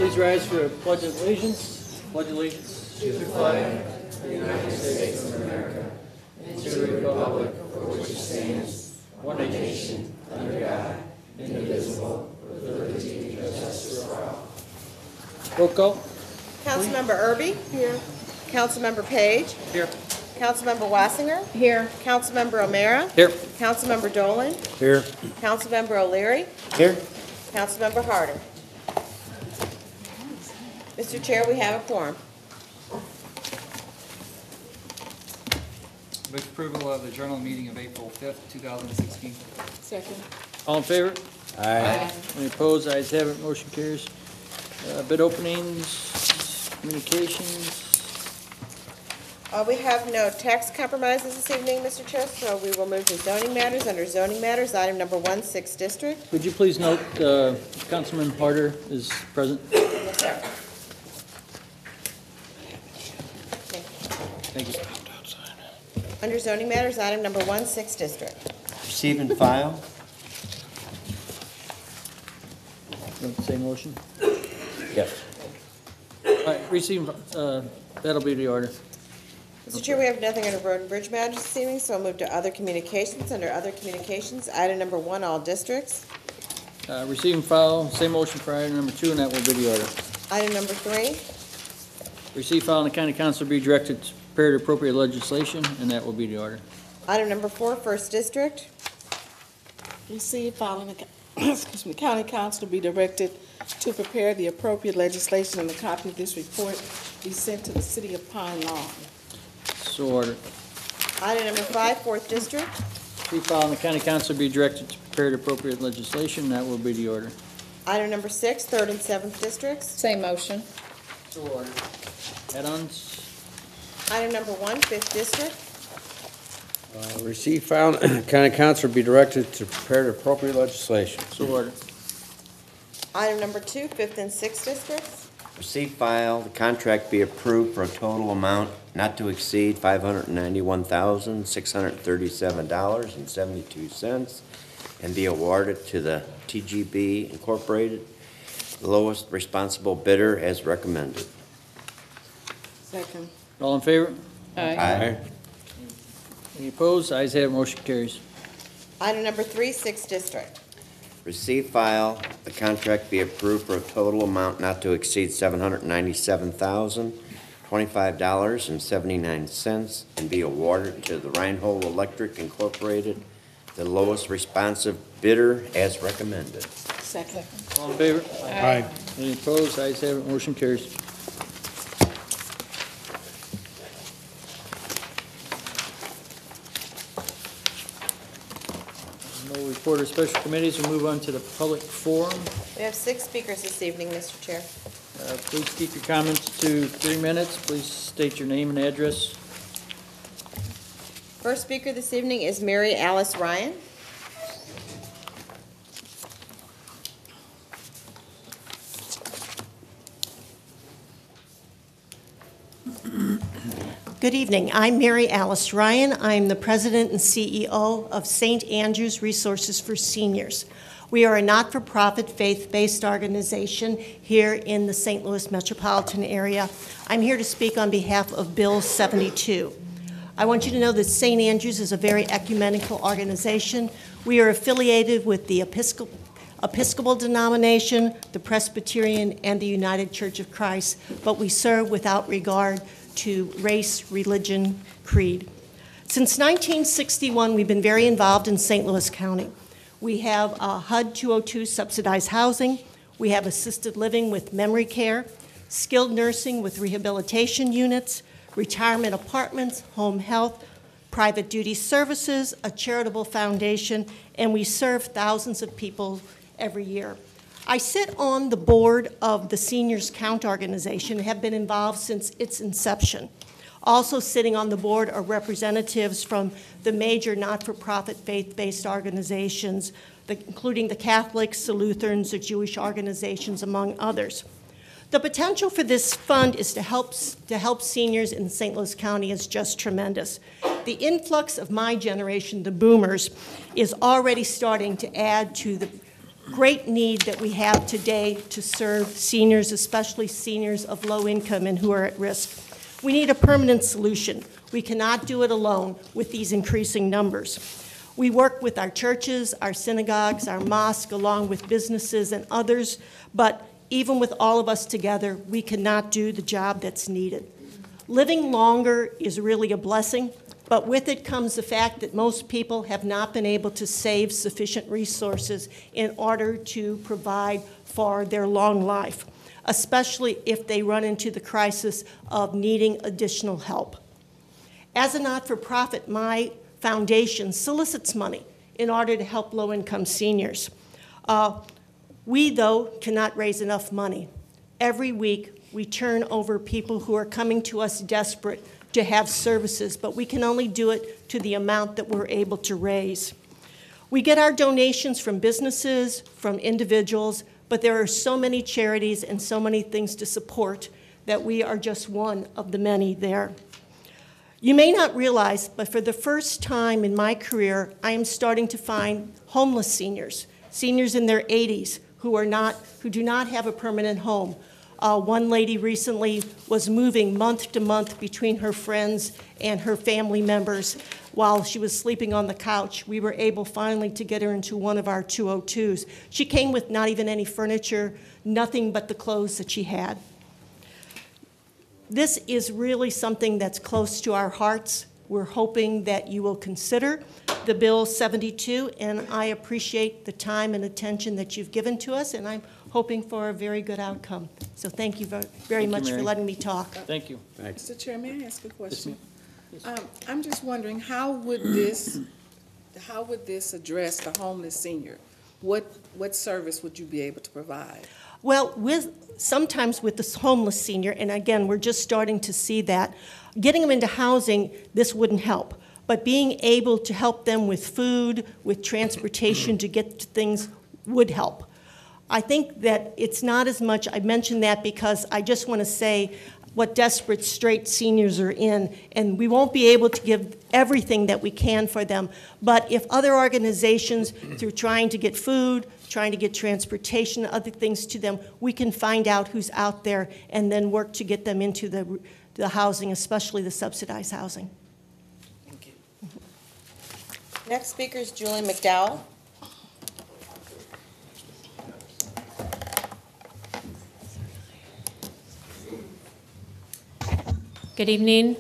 Please rise for a pledge of allegiance. Pledge allegiance to the flag of the United States of America and to the republic for which it stands, one nation, under God, indivisible, with liberty and justice for all. Roll call. Councilmember Irby? Here. Councilmember Page? Here. Councilmember Wassinger? Here. Councilmember O'Meara? Here. Councilmember Dolan? Here. Councilmember O'Leary? Here. Councilmember Harder? Mr. Chair, we have a quorum. Move approval of the journal meeting of April 5th, 2016. Second. All in favor? Aye. Any opposed? Ayes have it. Motion carries. Bid openings, communications. We have no tax compromises this evening, Mr. Chair, so we will move to zoning matters. Under zoning matters, item number 1, 6th District. Would you please note Councilman Harder is present? Yes, sir. Thank you. Under zoning matters, item number 1, 6th District. Receive and file. Want the same motion? Yes. All right, receive, that'll be the order. Mr. Chair, we have nothing under road and bridge matters this evening, so I'll move to other communications. Under other communications, item number 1, all districts. Receive and file, same motion for item number 2, and that will be the order. Item number 3. Receive, file, and the county council be directed to prepare the appropriate legislation, and that will be the order. Item number 4, 1st District. Receive, file, and the county council to be directed to prepare the appropriate legislation, and a copy of this report be sent to the city of Pine Lawn. So ordered. Item number 5, 4th District. Receive, file, and the county council be directed to prepare the appropriate legislation, and that will be the order. Item number 6, 3rd and 7th Districts. Same motion. So ordered. Add-ons. Item number 1, 5th District. Receive, file, and county council be directed to prepare the appropriate legislation. So ordered. Mm-hmm. Item number 2, 5th and 6th Districts. Receive, file, the contract be approved for a total amount not to exceed $591,637.72 and be awarded to the TGB Incorporated, the lowest responsible bidder as recommended. Second. All in favor? Aye. Any opposed? Ayes have it. Motion carries. Item number 3, 6th District. Receive, file, the contract be approved for a total amount not to exceed $797,025.79 and be awarded to the Reinhold Electric Incorporated, the lowest responsive bidder as recommended. Second. All in favor? Aye. Any opposed? Ayes have it. Motion carries. No report of special committees. We'll move on to the public forum. We have 6 speakers this evening, Mr. Chair. Please keep your comments to 3 minutes. Please state your name and address. First speaker this evening is Mary Alice Ryan. Good evening. I'm Mary Alice Ryan. I'm the president and CEO of St. Andrew's Resources for Seniors. We are a not-for-profit, faith-based organization here in the St. Louis metropolitan area. I'm here to speak on behalf of Bill 72. I want you to know that St. Andrew's is a very ecumenical organization. We are affiliated with the Episcopal denomination, the Presbyterian, and the United Church of Christ, but we serve without regard to race, religion, creed. Since 1961, we've been very involved in St. Louis County. We have HUD 202 subsidized housing. We have assisted living with memory care, skilled nursing with rehabilitation units, retirement apartments, home health, private duty services, a charitable foundation, and we serve thousands of people every year. I sit on the board of the Seniors Count organization and have been involved since its inception. Also sitting on the board are representatives from the major not-for-profit faith-based organizations, including the Catholics, the Lutherans, the Jewish organizations, among others. The potential for this fund is to help seniors in St. Louis County is just tremendous. The influx of my generation, the boomers, is already starting to add to the great need that we have today to serve seniors, especially seniors of low income and who are at risk. We need a permanent solution. We cannot do it alone with these increasing numbers. We work with our churches, our synagogues, our mosques, along with businesses and others, but even with all of us together, we cannot do the job that's needed. Living longer is really a blessing, but with it comes the fact that most people have not been able to save sufficient resources in order to provide for their long life, especially if they run into the crisis of needing additional help. As a not-for-profit, my foundation solicits money in order to help low-income seniors. We, though, cannot raise enough money. Every week, we turn over people who are coming to us desperate to have services, but we can only do it to the amount that we're able to raise. We get our donations from businesses, from individuals, but there are so many charities and so many things to support that we are just one of the many there. You may not realize, but for the first time in my career, I am starting to find homeless seniors, seniors in their 80s who do not have a permanent home. One lady recently was moving month to month between her friends and her family members while she was sleeping on the couch. We were able finally to get her into one of our 202s. She came with not even any furniture, nothing but the clothes that she had. This is really something that's close to our hearts. We're hoping that you will consider the Bill 72, and I appreciate the time and attention that you've given to us, and I'm hoping for a very good outcome. So thank you very much for Mary. letting me talk. Thank you. Mr. Chair, may I ask a question? ma'am. I'm just wondering, how would this address the homeless senior? What service would you be able to provide? Well, sometimes with this homeless senior, and again, we're just starting to see that, getting them into housing, this wouldn't help. But being able to help them with food, with transportation to get to things would help. I think that it's not as much, I mentioned that because I just want to say what desperate strait seniors are in, and we won't be able to give everything that we can for them. But if other organizations, through trying to get food, trying to get transportation, other things to them, we can find out who's out there and then work to get them into the housing, especially the subsidized housing. Thank you. Next speaker is Julie McDowell. Good evening.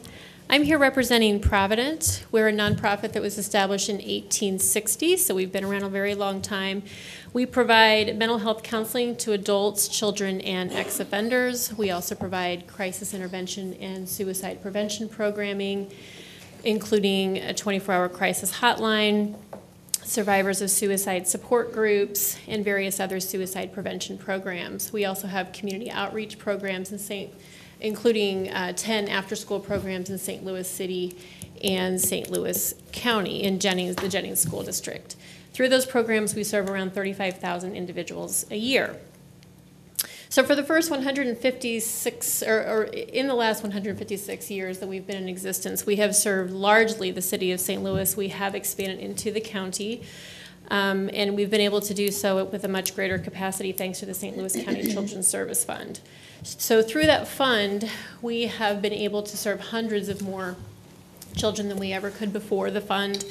I'm here representing Provident. We're a nonprofit that was established in 1860, so we've been around a very long time. We provide mental health counseling to adults, children, and ex-offenders. We also provide crisis intervention and suicide prevention programming, including a 24-hour crisis hotline, survivors of suicide support groups, and various other suicide prevention programs. We also have community outreach programs including 10 after-school programs in St. Louis City and St. Louis County in the Jennings School District. Through those programs, we serve around 35,000 individuals a year. So for the first 156, or in the last 156 years that we've been in existence, we have served largely the city of St. Louis. We have expanded into the county, and we've been able to do so with a much greater capacity thanks to the St. Louis County Children's Service Fund. So through that fund, we have been able to serve hundreds of more children than we ever could before the fund.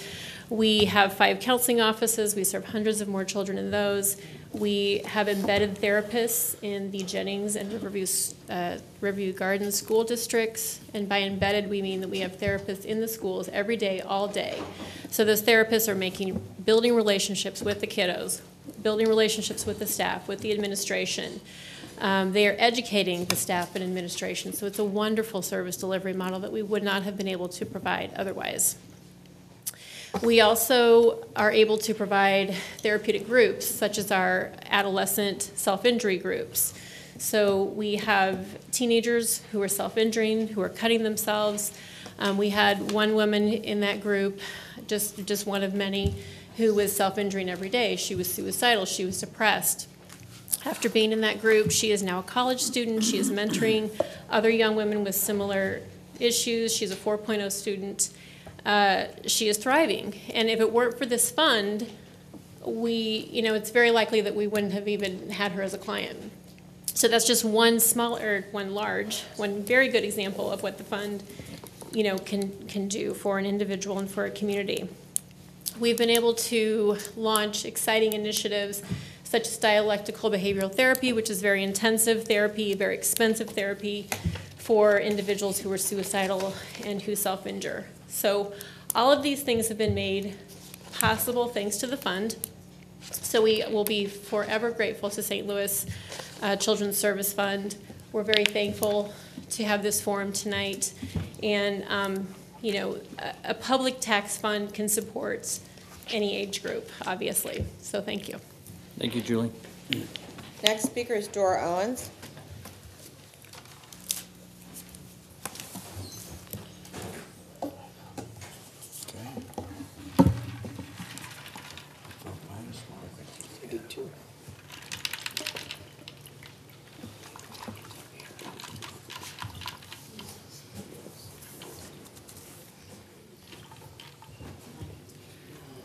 We have 5 counseling offices. We serve hundreds of more children in those. We have embedded therapists in the Jennings and Riverview Gardens school districts. And by embedded, we mean that we have therapists in the schools every day, all day. So those therapists are building relationships with the kiddos, building relationships with the staff, with the administration. They are educating the staff and administration, so it's a wonderful service delivery model that we would not have been able to provide otherwise. We also are able to provide therapeutic groups, such as our adolescent self-injury groups. So we have teenagers who are self-injuring, who are cutting themselves. We had one woman in that group, just one of many, who was self-injuring every day. She was suicidal, she was depressed. After being in that group, she is now a college student. She is mentoring other young women with similar issues. She's a 4.0 student. She is thriving. And if it weren't for this fund, it's very likely that we wouldn't have even had her as a client. So that's just one very good example of what the fund, can do for an individual and for a community. We've been able to launch exciting initiatives such as dialectical behavioral therapy, which is very intensive therapy, very expensive therapy for individuals who are suicidal and who self-injure. So all of these things have been made possible thanks to the fund. So we will be forever grateful to St. Louis Children's Service Fund. We're very thankful to have this forum tonight. And, a public tax fund can support any age group, obviously. So thank you. Thank you, Julie. Next speaker is Dora Owens.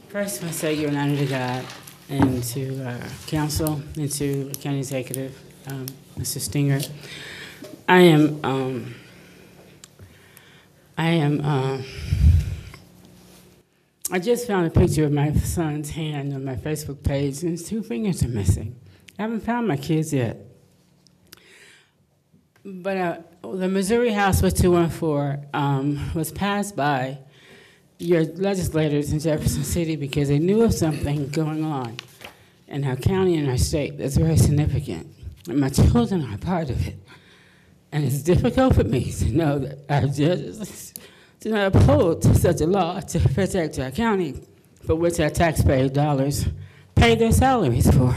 First, I want to say you're an honor to God and to council and to county executive, Mr. Stinger. I just found a picture of my son's hand on my Facebook page, and his 2 fingers are missing. I haven't found my kids yet. But the Missouri House 214 was passed by your legislators in Jefferson City because they knew of something going on in our county and our state that's very significant. And my children are a part of it. And it's difficult for me to know that our judges do not uphold such a law to protect our county, for which our taxpayer dollars pay their salaries for.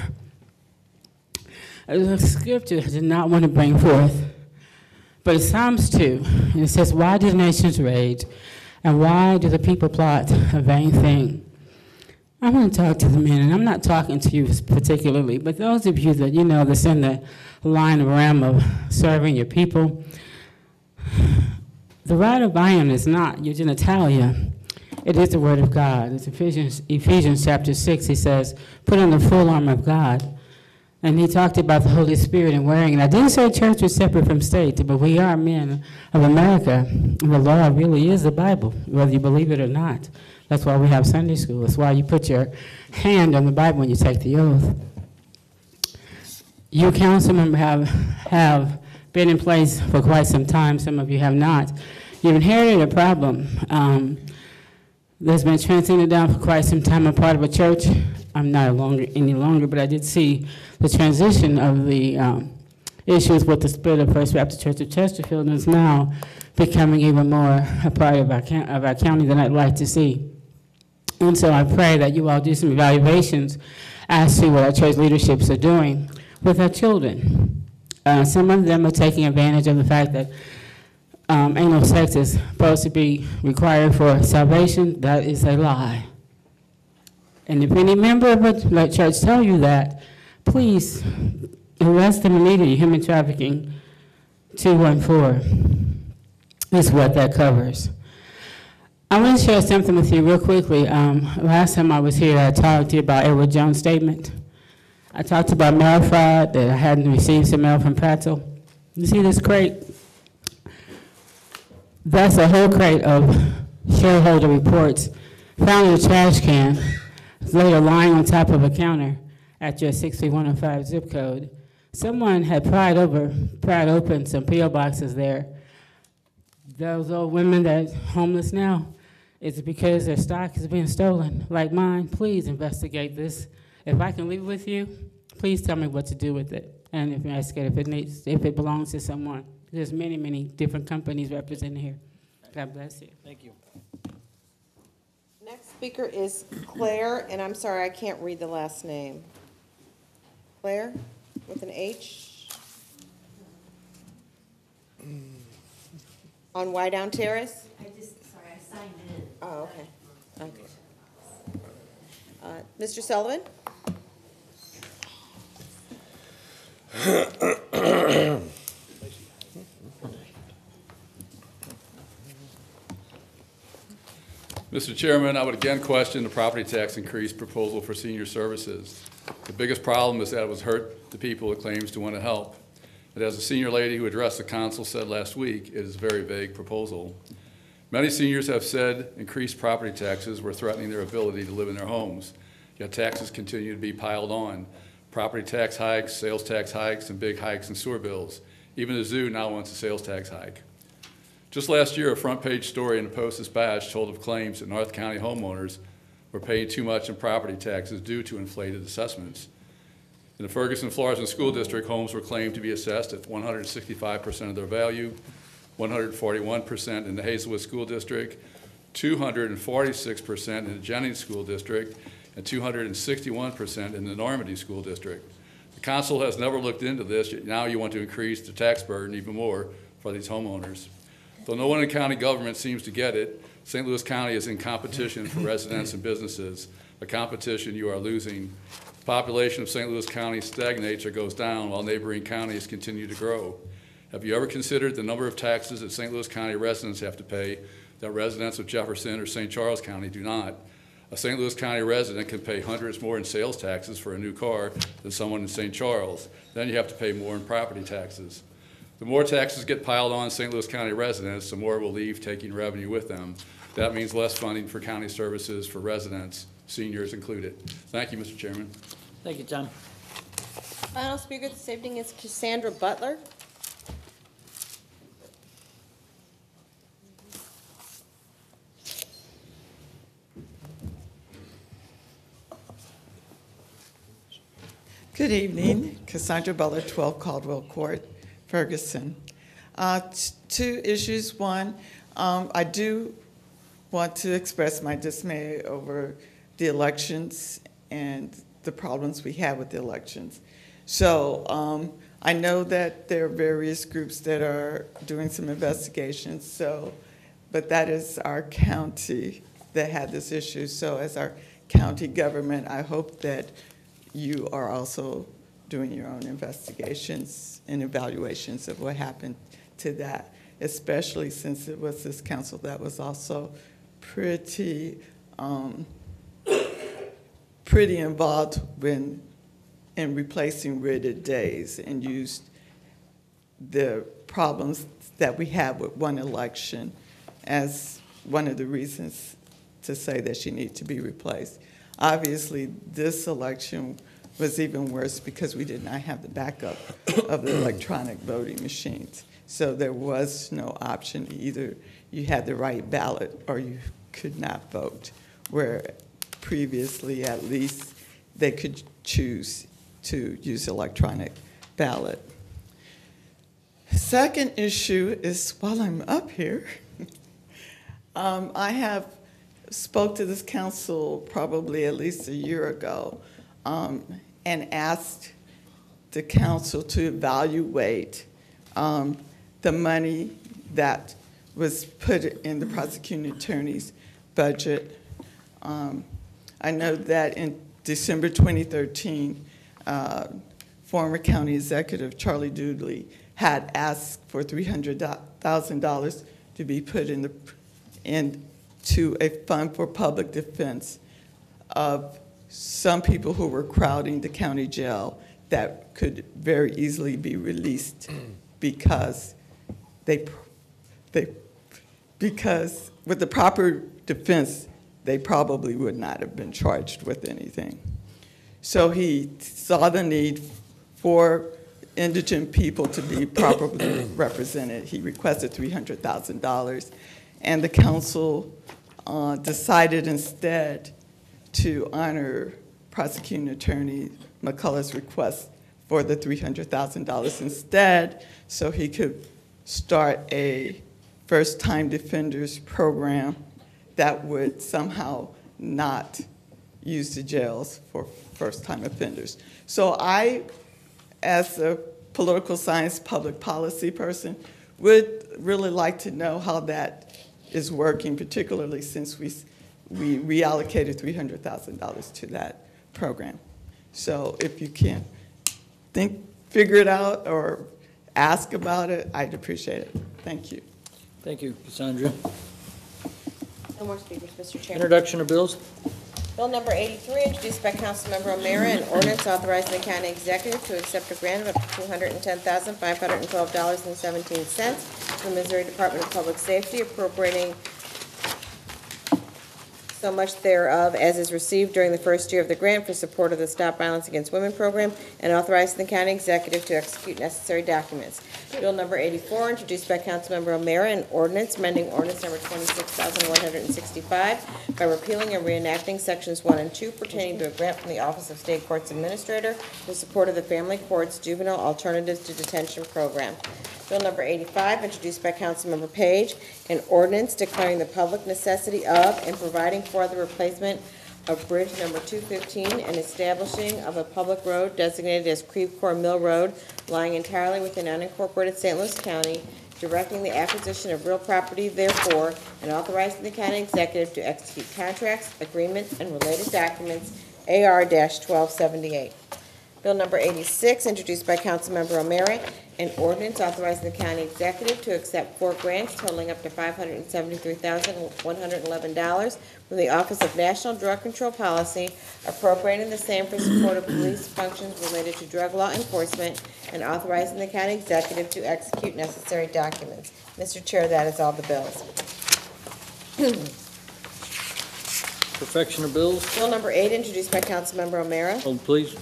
There's a scripture I did not want to bring forth, but it's Psalms 2, and it says, "Why do the nations rage, and why do the people plot a vain thing?" I want to talk to the men, and I'm not talking to you particularly, but those of you that that's in the line of realm of serving your people. The rod of iron is not your genitalia. It is the word of God. It's Ephesians chapter 6. He says, "Put on the full armor of God." And he talked about the Holy Spirit and wearing it. I didn't say church was separate from state, but we are men of America. And the law really is the Bible, whether you believe it or not. That's why we have Sunday school. That's why you put your hand on the Bible when you take the oath. You council members have been in place for quite some time. Some of you have not. You've inherited a problem that's been transcended down for quite some time. I'm part of a church. I'm not any longer, but I did see the transition of the issues with the split of First Baptist Church of Chesterfield, and is now becoming even more a part of our county than I'd like to see. And so I pray that you all do some evaluations as to what our church leaderships are doing with our children. Some of them are taking advantage of the fact that anal sex is supposed to be required for salvation. That is a lie. And if any member of a church tell you that, please arrest them immediately. Human trafficking 214 is what that covers. I want to share something with you real quickly. Last time I was here, I talked to you about Edward Jones' statement. I talked about mail fraud, that I hadn't received some mail from Prattle. You see this crate? That's a whole crate of shareholder reports found in a trash can, later lying on top of a counter at your 6105 zip code. Someone had pried open some P.O. boxes there. Those old women that are homeless now, is it because their stock is being stolen like mine? Please investigate this. If I can leave it with you, please tell me what to do with it. And if it belongs to someone. There's many, many different companies represented here. God bless you. Thank you. Next speaker is Claire, and I'm sorry, I can't read the last name. Claire, with an H. On Wydown Terrace? I signed in. Oh, okay. Mr. Sullivan? Mr. Chairman, I would again question the property tax increase proposal for senior services. The biggest problem is that it was hurt the people it claims to want to help. But as a senior lady who addressed the council said last week, it is a very vague proposal. Many seniors have said increased property taxes were threatening their ability to live in their homes, yet taxes continue to be piled on. Property tax hikes, sales tax hikes, and big hikes in sewer bills. Even the zoo now wants a sales tax hike. Just last year, a front page story in the Post-Dispatch told of claims that North County homeowners were paying too much in property taxes due to inflated assessments. In the Ferguson, Florissant School District, homes were claimed to be assessed at 165% of their value, 141% in the Hazelwood School District, 246% in the Jennings School District, and 261% in the Normandy School District. The council has never looked into this, yet now you want to increase the tax burden even more for these homeowners. Though no one in county government seems to get it, St. Louis County is in competition for residents and businesses, a competition you are losing. The population of St. Louis County stagnates or goes down while neighboring counties continue to grow. Have you ever considered the number of taxes that St. Louis County residents have to pay that residents of Jefferson or St. Charles County do not? A St. Louis County resident can pay hundreds more in sales taxes for a new car than someone in St. Charles. Then you have to pay more in property taxes. The more taxes get piled on St. Louis County residents, the more will leave taking revenue with them. That means less funding for county services for residents, seniors included. Thank you, Mr. Chairman. Thank you, Tom. Final speaker this evening is Cassandra Butler. Good evening. Cassandra Butler, 12 Caldwell Court, Ferguson. Two issues. One, I do want to express my dismay over the elections and the problems we have with the elections. So I know that there are various groups that are doing some investigations, but that is our county that had this issue. So as our county government, I hope that you are also doing your own investigations and evaluations of what happened to that, especially since it was this council that was also pretty involved in replacing written days and used the problems that we have with one election as one of the reasons to say that she needs to be replaced. Obviously, this election was even worse because we did not have the backup of the electronic voting machines. So there was no option. Either you had the right ballot or you could not vote, where previously at least they could choose to use electronic ballot. Second issue is, while I'm up here, I have spoke to this council probably at least a year ago and asked the council to evaluate the money that was put in the prosecuting attorney's budget. I know that in December 2013, former county executive Charlie Dooley had asked for $300,000 to be put into a fund for public defense of some people who were crowding the county jail that could very easily be released because because with the proper defense, they probably would not have been charged with anything. So he saw the need for indigent people to be properly represented. He requested $300,000, and the council decided instead to honor prosecuting attorney McCullough's request for the $300,000 instead, so he could start a first-time defenders program that would somehow not use the jails for first-time offenders. So I, as a political science public policy person, would really like to know how that is working, particularly since we reallocated $300,000 to that program. So if you can figure it out or ask about it, I'd appreciate it. Thank you. Thank you, Cassandra. No more speakers, Mr. Chairman. Introduction of bills. Bill number 83, introduced by Councilmember O'Meara, an ordinance authorizing the county executive to accept a grant of up to $210,512.17 from the Missouri Department of Public Safety, appropriating so much thereof as is received during the first year of the grant for support of the Stop Violence Against Women program, and authorizing the county executive to execute necessary documents. Bill number 84, introduced by Councilmember O'Meara, an ordinance amending ordinance number 26,165 by repealing and reenacting sections 1 and 2 pertaining to a grant from the Office of State Courts Administrator in support of the Family Courts Juvenile Alternatives to Detention program. Bill number 85, introduced by Councilmember Page, an ordinance declaring the public necessity of and providing for the replacement of bridge number 215 and establishing of a public road designated as Creve Coeur Mill Road, lying entirely within unincorporated St. Louis County, directing the acquisition of real property therefore, and authorizing the county executive to execute contracts, agreements, and related documents, AR-1278. Bill number 86, introduced by Councilmember O'Meara, an ordinance authorizing the county executive to accept 4 grants totaling up to $573,111 from the Office of National Drug Control Policy, appropriating the same for support of police functions related to drug law enforcement, and authorizing the county executive to execute necessary documents. Mr. Chair, that is all the bills. Perfection of bills. Bill number 8, introduced by Councilmember O'Meara. Hold, please.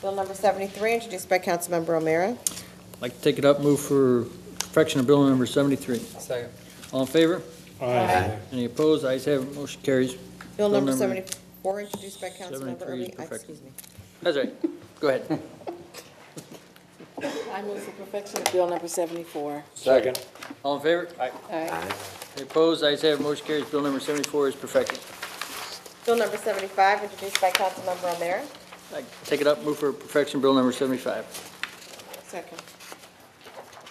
Bill number 73, introduced by Councilmember O'Meara. I'd like to take it up, move for perfection of bill number 73. Second. All in favor? Aye. Any opposed? Ayes have it, motion carries. Bill number 74, introduced by Councilmember 73 is Erby. perfect. Excuse me. That's right. Go ahead. I move for perfection of bill number 74. Second. All in favor? Aye. Any opposed? Ayes have it, motion carries. Bill number 74 is perfected. Bill number 75, introduced by Councilmember O'Meara. I'd like to take it up, move for perfection bill number 75. Second.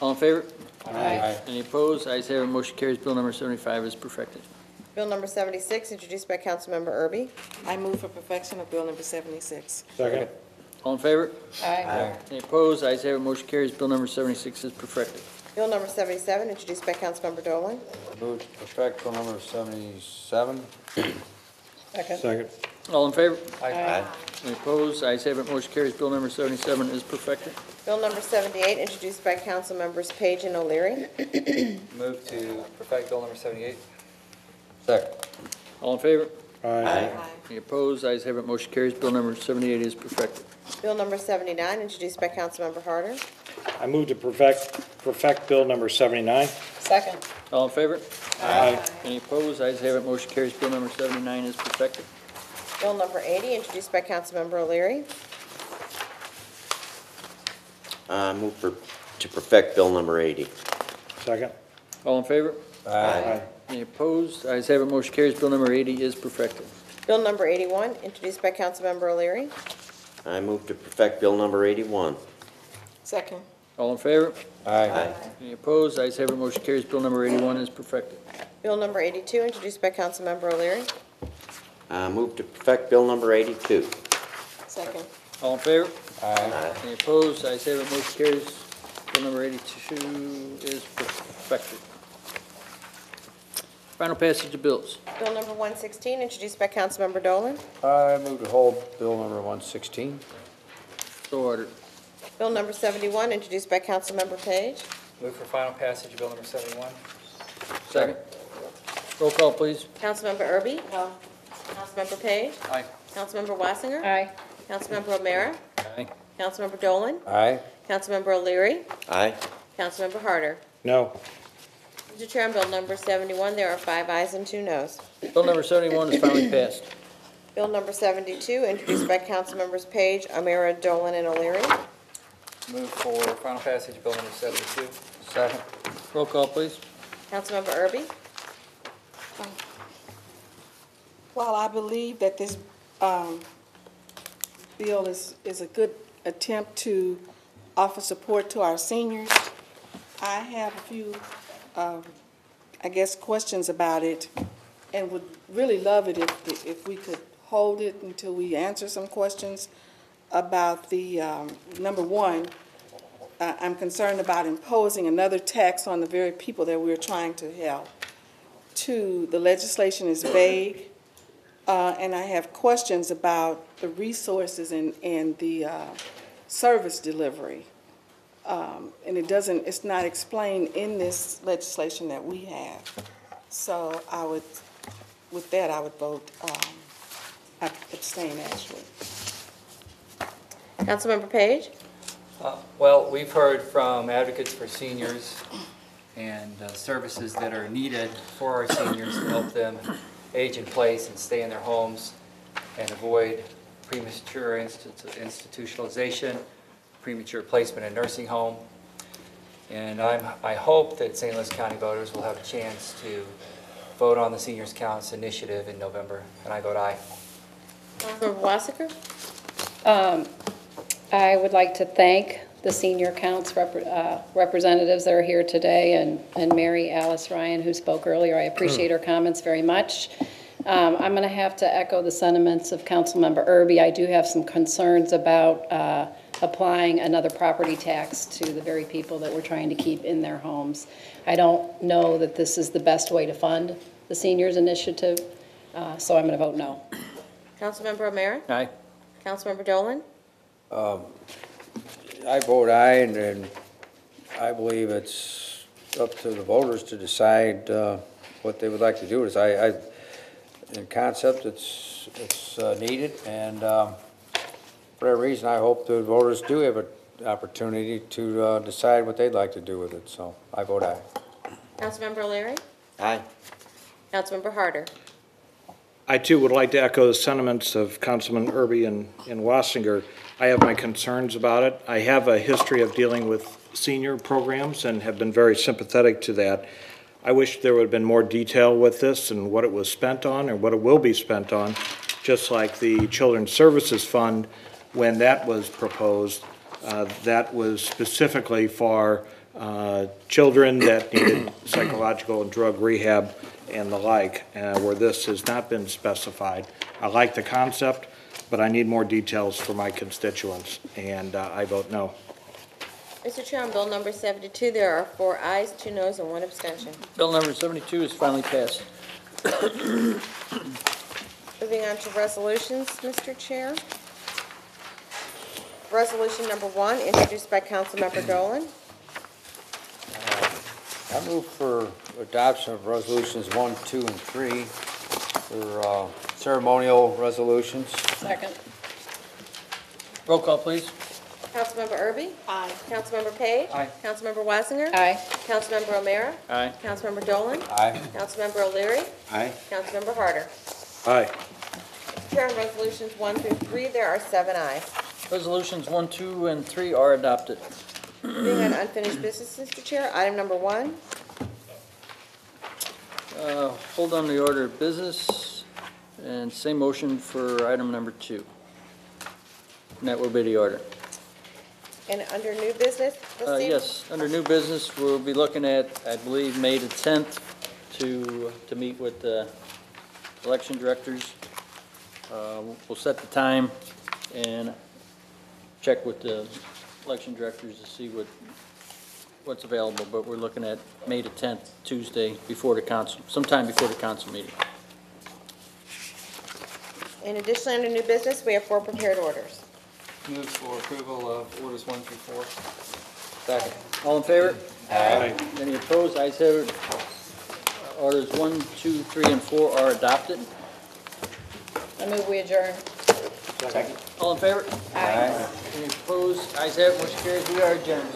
All in favor? Aye. Any opposed? Ayes have it, motion carries. Bill number 75 is perfected. Bill number 76, introduced by Councilmember Erby. I move for perfection of bill number 76. Second. All in favor? Aye. Any opposed? Ayes have it, motion carries. Bill number 76 is perfected. Bill number 77, introduced by Councilmember Dolan. Move to perfect bill number 77. Second. All in favor? Aye. Any opposed? Ayes have it, motion carries. Bill number 77 is perfected. Bill number 78, introduced by Councilmembers Page and O'Leary. Move to perfect bill number 78. Second. All in favor? Aye. Any opposed? Ayes have it, motion carries. Bill number 78 is perfected. Bill number 79, introduced by Councilmember Harder. I move to perfect bill number 79. Second. All in favor? Aye. Any opposed? Ayes have it, motion carries. Bill number 79 is perfected. Bill number 80, introduced by Councilmember O'Leary. Move to perfect bill number 80. Second. All in favor? Aye. Any opposed? Ayes have it, motion carries. Bill number 80 is perfected. Bill number 81, introduced by Councilmember O'Leary. I move to perfect bill number 81. Second. All in favor? Aye. Any opposed? Ayes have it, motion carries. Bill number 81 is perfected. Bill number 82, introduced by Councilmember O'Leary. Move to perfect bill number 82. Second. All in favor? Aye. Any opposed? Ayes have it, motion carries. Bill number 82 is perfected. Final passage of bills. Bill number 116, introduced by Councilmember Dolan. I move to hold bill number 116. So ordered. Bill number 71, introduced by Councilmember Page. Move for final passage of bill number 71. Second. Roll call, please. Councilmember Erby. No. Councilmember Page. Aye. Councilmember Wassinger. Aye. Councilmember O'Meara. Aye. Councilmember Dolan. Aye. Councilmember O'Leary. Aye. Councilmember Harder. No. Mr. Chair, on bill number 71, there are 5 ayes and 2 noes. Bill number 71 is finally passed. Bill number 72, introduced by Councilmembers Page, O'Meara, Dolan, and O'Leary. Move for final passage of bill number 72. Second. Roll call, please. Councilmember Erby. While I believe that this bill is a good attempt to offer support to our seniors, I have a few, I guess, questions about it, and would really love it if we could hold it until we answer some questions about the, number one, I'm concerned about imposing another tax on the very people that we're trying to help. 2, the legislation is vague, and I have questions about the resources and the service delivery. And it's not explained in this legislation that we have. So with that, I would vote, I abstain actually. Councilmember Page? Well, we've heard from advocates for seniors and services that are needed for our seniors to help them age in place and stay in their homes and avoid premature institutionalization, premature placement in nursing home. And I hope that St. Louis County voters will have a chance to vote on the Seniors Counts initiative in November, and I vote aye. Councilmember Wassinger? I would like to thank the Senior Counts representatives that are here today, and Mary Alice Ryan, who spoke earlier. I appreciate her comments very much. I'm going to have to echo the sentiments of Councilmember Irby. I do have some concerns about applying another property tax to the very people that we're trying to keep in their homes. I don't know that this is the best way to fund the seniors initiative, so I'm going to vote no. Councilmember O'Meara? Aye. Councilmember Dolan? I vote aye, and I believe it's up to the voters to decide what they would like to do. In concept, it's needed, and for that reason, I hope the voters do have an opportunity to decide what they'd like to do with it. So I vote aye. Councilmember O'Leary? Aye. Councilmember Harder? I too would like to echo the sentiments of Councilman Irby and Wassinger. I have my concerns about it. I have a history of dealing with senior programs and have been very sympathetic to that. I wish there would have been more detail with this and what it was spent on or what it will be spent on, just like the Children's Services Fund. When that was proposed, that was specifically for children that needed psychological and drug rehab and the like, where this has not been specified. I like the concept, but I need more details for my constituents, and I vote no. Mr. Chair, on bill number 72, there are 4 ayes, 2 noes, and 1 abstention. Bill number 72 is finally passed. Moving on to resolutions, Mr. Chair. Resolution number 1, introduced by Councilmember Dolan. I move for adoption of resolutions 1, 2, and 3 for ceremonial resolutions. Second. Roll call, please. Councilmember Irby? Aye. Councilmember Page? Aye. Councilmember Wassinger? Aye. Councilmember O'Meara? Aye. Councilmember Dolan? Aye. Councilmember O'Leary? Aye. Councilmember Harder? Aye. Mr. Chair, on resolutions 1 through 3, there are 7 ayes. Resolutions 1, 2, and 3 are adopted. Moving on to unfinished business, Mr. Chair. Item number 1. Hold on the order of business, and same motion for item number 2. And that will be the order. And under new business, let's see. Yes, under new business, we'll be looking at, I believe, May the 10th to meet with the election directors. We'll set the time and check with the election directors to see what's available, but we're looking at May the 10th, Tuesday, before the council, sometime before the council meeting. And additionally, under new business, we have 4 prepared orders. Move for approval of orders 1 through 4. Second. All in favor? Aye. Any opposed? Ayes have it. Orders 1, 2, 3, and 4 are adopted. I move we adjourn. All in favor? Aye. Any opposed? Ayes have it. Motion carries. We are adjourned.